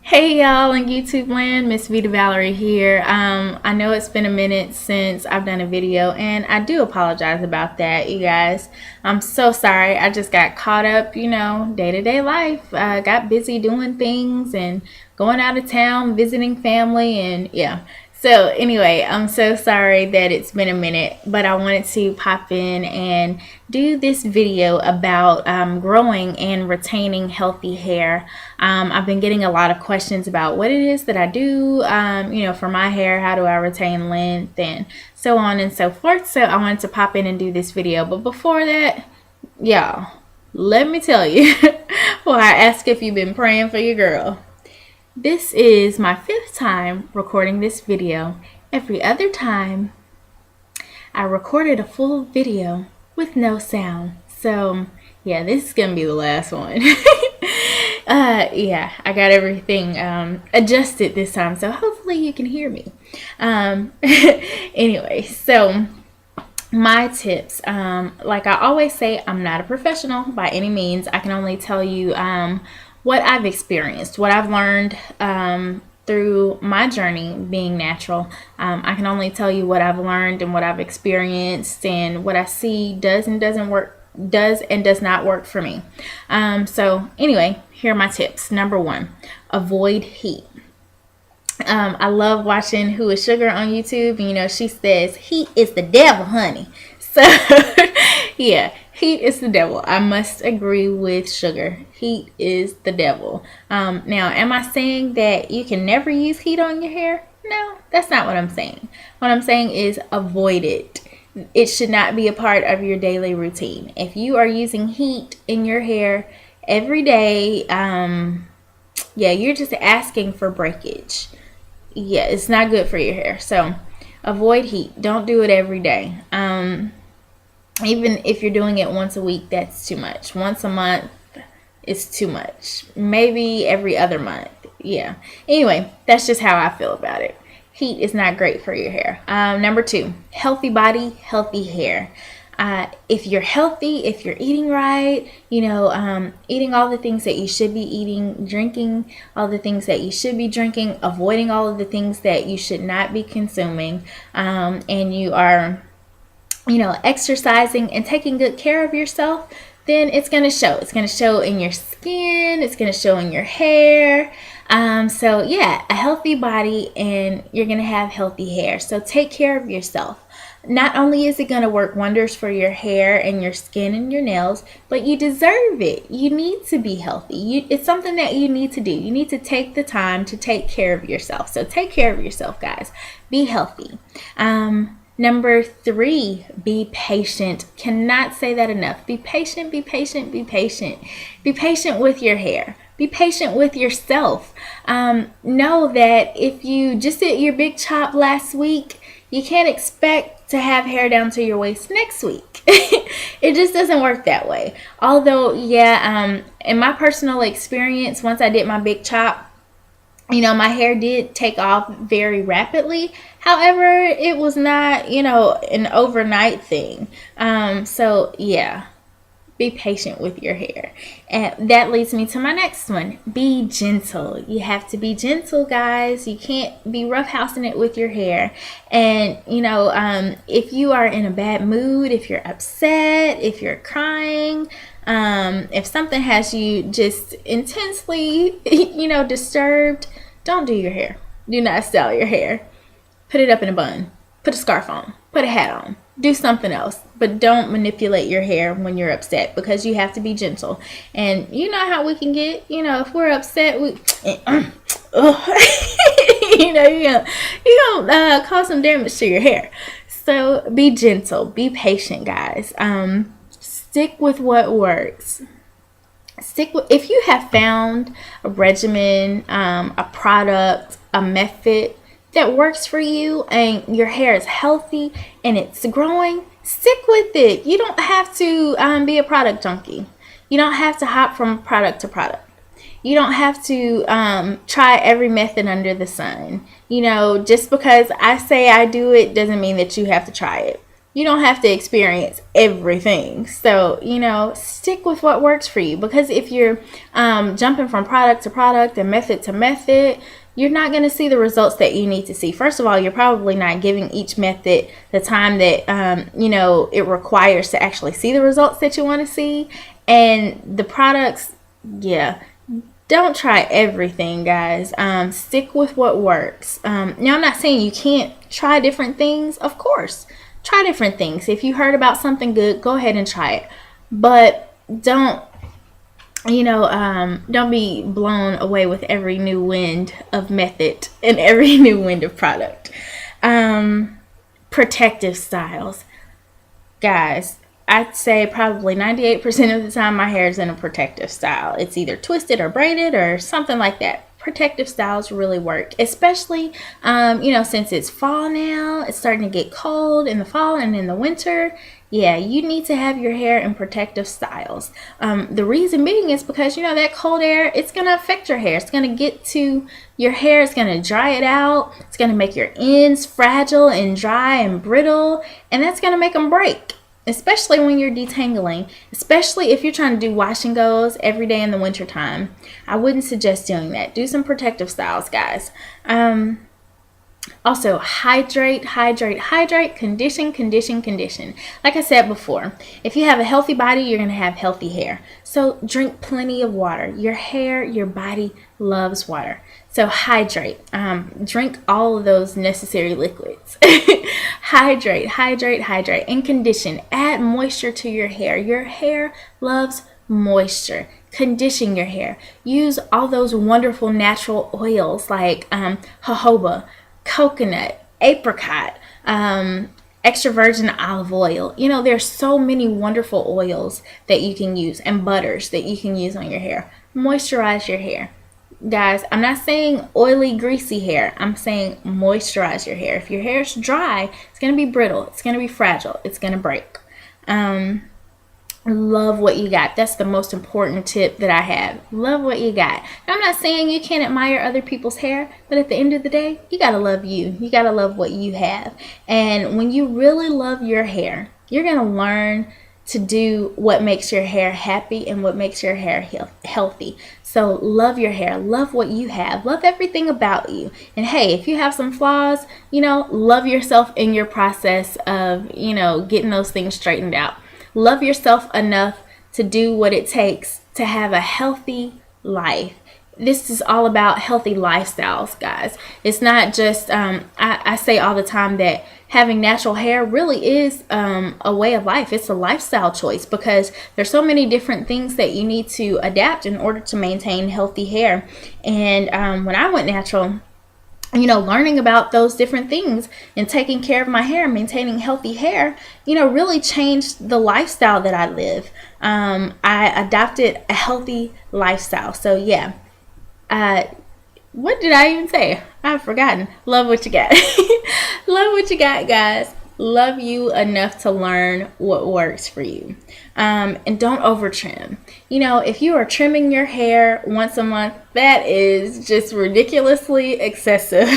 Hey y'all on YouTube land, Miss Vita Valerie here. I know it's been a minute since I've done a video and I do apologize about that, you guys. I'm so sorry. I just got caught up, day-to-day life. I got busy doing things and going out of town, visiting family, and yeah. So anyway, I'm so sorry that it's been a minute, but I wanted to pop in and do this video about growing and retaining healthy hair. I've been getting a lot of questions about what it is that I do, for my hair, how do I retain length, and so on and so forth. So I wanted to pop in and do this video. But before that, y'all, let me tell you, well, I ask if you've been praying for your girl. This is my 5th time recording this video. Every other time, I recorded a full video with no sound. So, yeah, this is going to be the last one. Yeah, I got everything adjusted this time, so hopefully you can hear me. Anyway, so my tips, like I always say, I'm not a professional by any means. I can only tell you what I've experienced, what I've learned through my journey being natural. I can only tell you what I've learned and what I've experienced and what I see does and doesn't work, does and does not work for me. So anyway, here are my tips. Number 1, avoid heat. I love watching Who is Sugar on YouTube, and she says heat is the devil, honey. So yeah, heat is the devil. I must agree with Sugar. Heat is the devil. Now, am I saying that you can never use heat on your hair? No, that's not what I'm saying. What I'm saying is avoid it. It should not be a part of your daily routine. If you are using heat in your hair every day, yeah, you're just asking for breakage. Yeah, it's not good for your hair. So avoid heat. Don't do it every day. Even if you're doing it once a week, that's too much. Once a month is too much. Maybe every other month. Yeah. Anyway, that's just how I feel about it. Heat is not great for your hair. Number 2, healthy body, healthy hair. If you're healthy, if you're eating right, eating all the things that you should be eating, drinking all the things that you should be drinking, avoiding all of the things that you should not be consuming, and you are, exercising and taking good care of yourself, then it's going to show. It's going to show in your skin. It's going to show in your hair. So yeah, a healthy body and you're going to have healthy hair. So take care of yourself. Not only is it going to work wonders for your hair and your skin and your nails, but you deserve it. You need to be healthy. It's something that you need to do. You need to take the time to take care of yourself. So take care of yourself, guys. Be healthy. Number 3, be patient. Cannot say that enough. Be patient, be patient, be patient. Be patient with your hair. Be patient with yourself. Know that if you just did your big chop last week, you can't expect to have hair down to your waist next week. It just doesn't work that way. Although, yeah, in my personal experience, once I did my big chop, my hair did take off very rapidly. However, it was not, an overnight thing. So yeah, be patient with your hair. And that leads me to my next one. Be gentle. You have to be gentle, guys. You can't be roughhousing it with your hair. And, if you are in a bad mood, if you're upset, if you're crying, if something has you just intensely, disturbed, don't do your hair. Do not style your hair. Put it up in a bun. Put a scarf on. Put a hat on. Do something else. But don't manipulate your hair when you're upset, because you have to be gentle. And you know how we can get, if we're upset, you're gonna cause some damage to your hair. So be gentle. Be patient, guys. Stick with what works. If you have found a regimen, a product, a method that works for you and your hair is healthy and it's growing, stick with it. You don't have to be a product junkie. You don't have to hop from product to product. You don't have to try every method under the sun. Just because I say I do it doesn't mean that you have to try it. you don't have to experience everything. So, stick with what works for you, because if you're jumping from product to product and method to method, you're not going to see the results that you need to see. First of all, you're probably not giving each method the time that, it requires to actually see the results that you want to see. And the products, yeah, don't try everything, guys. Stick with what works. Now, I'm not saying you can't try different things. Of course, try different things. If you heard about something good, go ahead and try it. But don't be blown away with every new wind of method and every new wind of product. Protective styles. Guys, I'd say probably 98% of the time my hair is in a protective style. It's either twisted or braided or something like that. Protective styles really work, especially, since it's fall now. It's starting to get cold in the fall and in the winter. Yeah, you need to have your hair in protective styles. The reason being is because, that cold air, it's going to affect your hair. It's going to get to your hair. It's going to dry it out. It's going to make your ends fragile and dry and brittle. And that's going to make them break, especially when you're detangling, especially if you're trying to do wash and goes every day in the winter time. I wouldn't suggest doing that. Do some protective styles, guys. Also, hydrate, condition. Like I said before, if you have a healthy body, you're going to have healthy hair. So drink plenty of water. Your hair, your body loves water. So hydrate. Drink all of those necessary liquids. Hydrate, and condition. Add moisture to your hair. Your hair loves moisture. Condition your hair. Use all those wonderful natural oils like jojoba, coconut, apricot, extra virgin olive oil. There's so many wonderful oils that you can use, and butters that you can use on your hair. Moisturize your hair. Guys, I'm not saying oily, greasy hair. I'm saying moisturize your hair. If your hair is dry, it's going to be brittle. It's going to be fragile. It's going to break. Love what you got. That's the most important tip that I have. Love what you got. Now, I'm not saying you can't admire other people's hair, but at the end of the day, you got to love you. You got to love what you have. And when you really love your hair, you're going to learn to do what makes your hair happy and what makes your hair healthy. So love your hair. Love what you have. Love everything about you. And hey, if you have some flaws, love yourself in your process of, getting those things straightened out. Love yourself enough to do what it takes to have a healthy life. This is all about healthy lifestyles, guys. It's not just, I say all the time that having natural hair really is a way of life. It's a lifestyle choice, because there's so many different things that you need to adapt in order to maintain healthy hair. And when I went natural, learning about those different things and taking care of my hair, maintaining healthy hair, really changed the lifestyle that I live. I adopted a healthy lifestyle. So yeah, what did I even say? I've forgotten. Love what you got. Love what you got, guys. Love you enough to learn what works for you. And don't over trim. If you are trimming your hair once a month, that is just ridiculously excessive.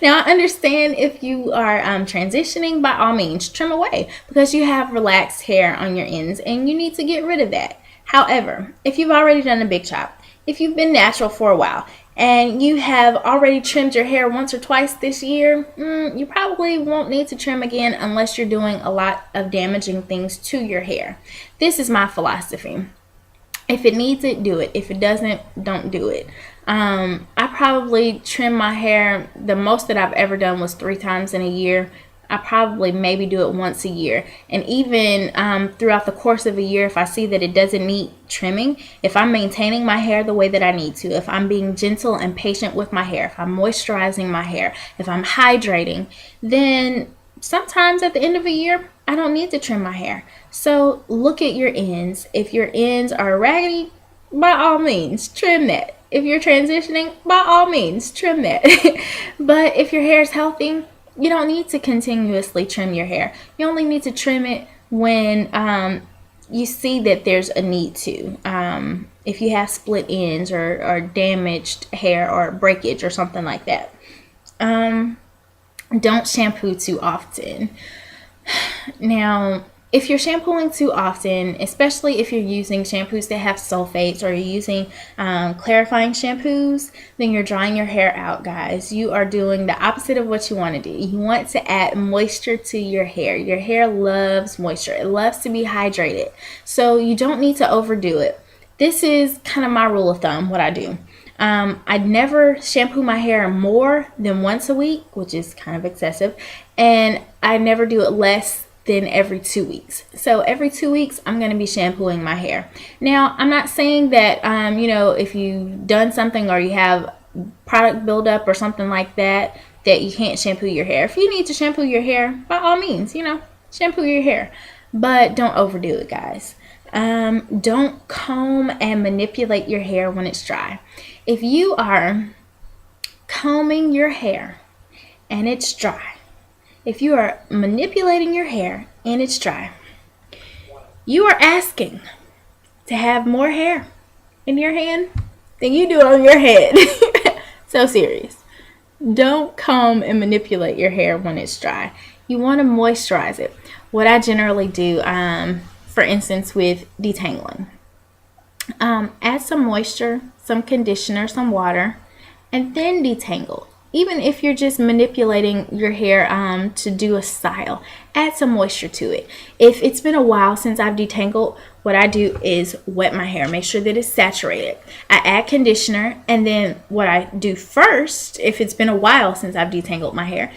Now, I understand if you are transitioning, by all means, trim away, because you have relaxed hair on your ends and you need to get rid of that. However, if you've already done a big chop, if you've been natural for a while, and you have already trimmed your hair once or twice this year, you probably won't need to trim again unless you're doing a lot of damaging things to your hair. This is my philosophy. If it needs it, do it. If it doesn't, don't do it. I probably trim my hair, the most that I've ever done was 3 times in a year. I probably maybe do it once a year. And even throughout the course of a year, if I see that it doesn't need trimming, if I'm maintaining my hair the way that I need to, if I'm being gentle and patient with my hair, if I'm moisturizing my hair, if I'm hydrating, then sometimes at the end of a year, I don't need to trim my hair. So look at your ends. If your ends are raggedy, by all means, trim that. If you're transitioning, by all means, trim that. But if your hair is healthy, you don't need to continuously trim your hair. You only need to trim it when you see that there's a need to. If you have split ends or damaged hair or breakage or something like that. Don't shampoo too often. Now, if you're shampooing too often, especially if you're using shampoos that have sulfates or you're using clarifying shampoos, then you're drying your hair out, guys. You are doing the opposite of what you want to do. You want to add moisture to your hair. Your hair loves moisture. It loves to be hydrated. So you don't need to overdo it. This is kind of my rule of thumb, what I do. I never shampoo my hair more than once a week, which is kind of excessive, and I never do it less than every 2 weeks. So every 2 weeks, I'm going to be shampooing my hair. Now, I'm not saying that, if you've done something or you have product buildup or something like that, that you can't shampoo your hair. If you need to shampoo your hair, by all means, shampoo your hair. But don't overdo it, guys. Don't comb and manipulate your hair when it's dry. If you are combing your hair and it's dry, if you are manipulating your hair and it's dry, you are asking to have more hair in your hand than you do on your head. So serious. Don't comb and manipulate your hair when it's dry. You want to moisturize it. What I generally do, for instance, with detangling, add some moisture, some conditioner, some water, and then detangle. Even if you're just manipulating your hair to do a style, add some moisture to it. If it's been a while since I've detangled, what I do is wet my hair, make sure that it's saturated. I add conditioner, and then what I do first, if it's been a while since I've detangled my hair,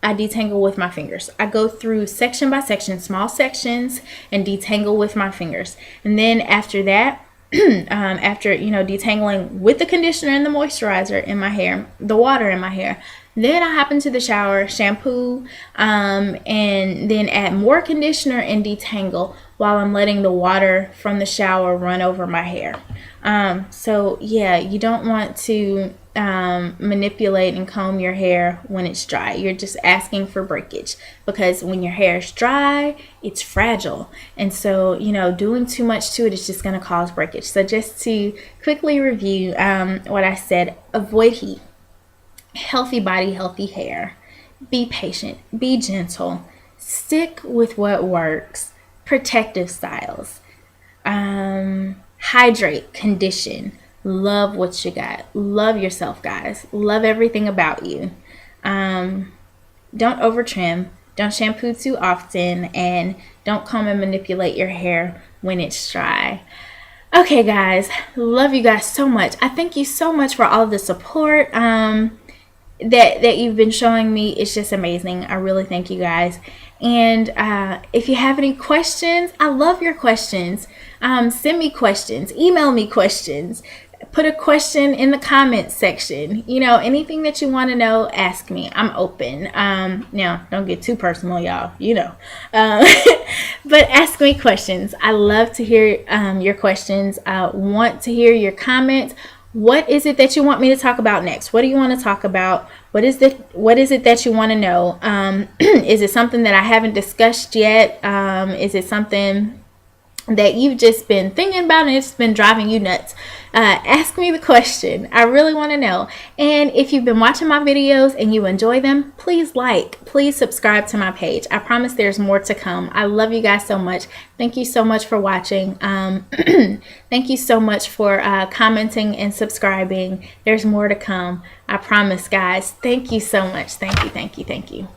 I detangle with my fingers. I go through section by section, small sections, and detangle with my fingers. And then after that, after detangling with the conditioner and the moisturizer in my hair, the water in my hair, then I hop into the shower, shampoo, and then add more conditioner and detangle while I'm letting the water from the shower run over my hair. So yeah, you don't want to manipulate and comb your hair when it's dry. You're just asking for breakage, because when your hair is dry, it's fragile, and so doing too much to it is just going to cause breakage. So just to quickly review what I said: avoid heat, healthy body, healthy hair, be patient, be gentle, stick with what works, protective styles, hydrate, condition. Love what you got. Love yourself, guys. Love everything about you. Don't over trim. Don't shampoo too often. And don't comb and manipulate your hair when it's dry. Okay, guys. Love you guys so much. I thank you so much for all of the support that you've been showing me. It's just amazing. I really thank you guys. And if you have any questions, I love your questions. Send me questions. Email me questions. Put a question in the comments section. Anything that you want to know, ask me. I'm open. Now, don't get too personal, y'all. But ask me questions. I love to hear your questions. I want to hear your comments. What is it that you want me to talk about next? What do you want to talk about? What is it that you want to know? Is it something that I haven't discussed yet? Is it something that you've just been thinking about and it's been driving you nuts? Ask me the question. I really want to know. And if you've been watching my videos and you enjoy them, please please subscribe to my page. I promise there's more to come. I love you guys so much. Thank you so much for watching. Thank you so much for commenting and subscribing. There's more to come. I promise, guys. Thank you so much. Thank you.